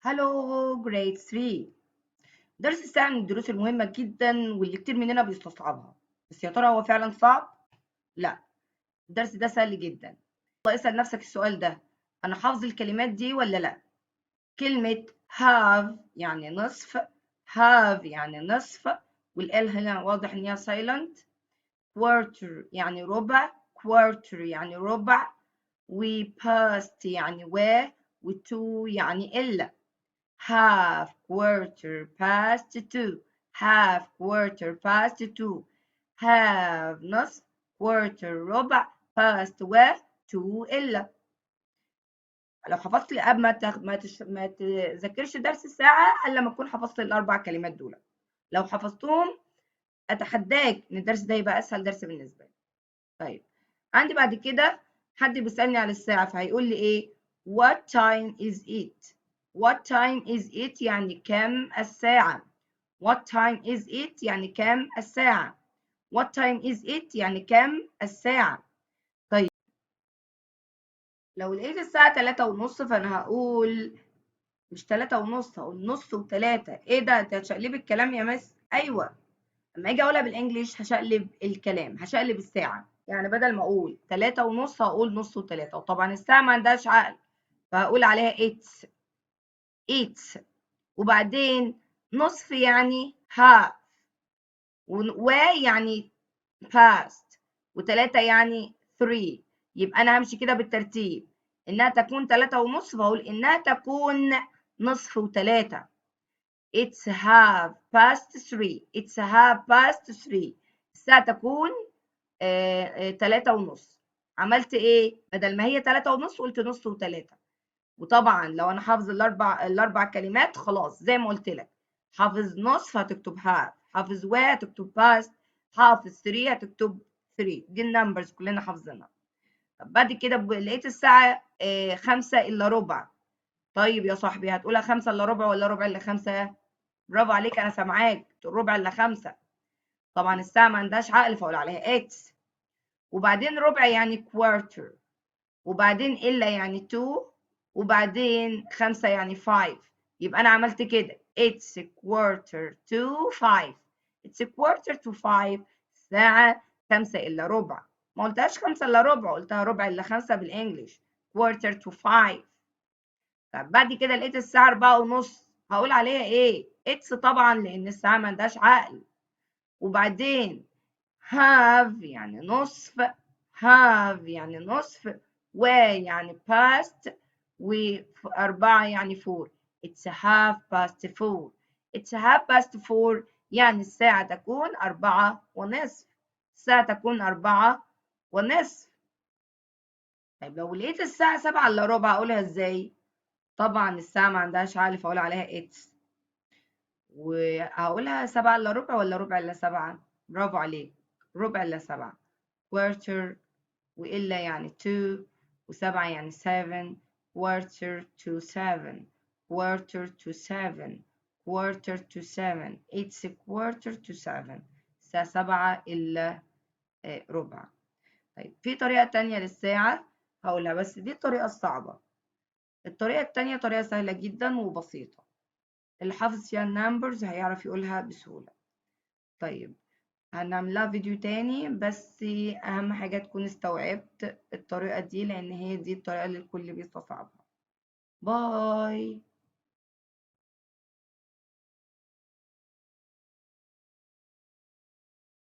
هالو جريد 3. درس الساعة من الدروس المهمة جدا واللي كتير مننا بيستصعبها، بس يا ترى هو فعلا صعب؟ لا، الدرس ده سهل جدا. اسأل نفسك السؤال ده: أنا حافظ الكلمات دي ولا لا؟ كلمة have يعني نصف، have يعني نصف، والال هنا واضح إن هي silent. quarter يعني ربع، quarter يعني ربع، و past يعني و to يعني إلا. half quarter past two, half quarter past two, half نص، quarter ربع، past و two إلا. لو حفظت قبل ما تذاكرش درس الساعة إلا لما تكون حفظت الأربع كلمات دول. لو حفظتهم أتحداك إن الدرس ده يبقى أسهل درس بالنسبة لي. طيب، عندي بعد كده حد بيسألني على الساعة فهيقول لي إيه؟ What time is it؟ What time is it يعني كم الساعة؟ What time is it يعني كم الساعة؟ What time is it يعني كم الساعة؟ طيب، لو لقيت الساعة 3:30 فأنا هقول مش 3:30، هقول نص و3. إيه ده؟ أنت هتشقلب الكلام يا مس؟ أيوه، لما أجي أقولها بالإنجليش هشقلب الكلام، هشقلب الساعة. يعني بدل ما أقول 3:30 هقول نص و3، وطبعا الساعة ما عندهاش عقل فهقول عليها it's. وبعدين نصف يعني half، و يعني past، و3 يعني 3. يبقى أنا همشي كده بالترتيب: إنها تكون 3:30 فأقول إنها تكون نصف و3. It's half past 3. It's half past 3. الساعة تكون 3:30. عملت إيه؟ بدل ما هي 3:30 قلت نص و3. وطبعا لو أنا حافظ الأربع كلمات خلاص زي ما قلت لك، حافظ نصف هتكتب half، حافظ و هتكتب past، حافظ 3 هتكتب 3. دي النمبرز كلنا حافظينها. طب بعد كده لقيت الساعة 5:15. طيب يا صاحبي هتقولها 5:15 ولا ربع إلا 5؟ برافو عليك، أنا سامعاك تقول ربع إلا 5. طبعا الساعة ما عندهاش عقل فأقول عليها إكس. وبعدين ربع يعني quarter، وبعدين إلا يعني two، وبعدين 5 يعني 5. يبقى أنا عملت كده it's quarter to 5. it's quarter to 5. الساعة 5:15. ما قلتهاش 5:15، قلتها ربع إلا 5 بالإنجلش quarter to 5. طب بعد كده لقيت الساعة 4:30 هقول عليها إيه؟ it's طبعا لأن الساعة ما عندهاش عقل. وبعدين have يعني نصف، have يعني نصف، و يعني past، و4 يعني 4. It's half past 4. It's half past 4 يعني الساعة تكون 4:30. الساعة تكون 4:30. طيب لو لقيت الساعة 7:15 أقولها إزاي؟ طبعا الساعة ما عندهاش عقل فأقول عليها it's. وهقولها 7:15 ولا ربع إلا 7؟ برافو عليك، ربع إلا 7. quarter، وإلا يعني two، و7 يعني 7. quarter to 7، quarter to 7، quarter to 7. it's quarter to 7. الساعة 7:15. طيب في طريقة تانية للساعة هقولها، بس دي الطريقة الصعبة. الطريقة التانية طريقة سهلة جدا وبسيطة، اللي حافظ فيها النمبرز هيعرف يقولها بسهولة. طيب هنعملها فيديو تاني، بس أهم حاجة تكون استوعبت الطريقة دي لأن هي دي الطريقة اللي الكل بيستصعبها. باي.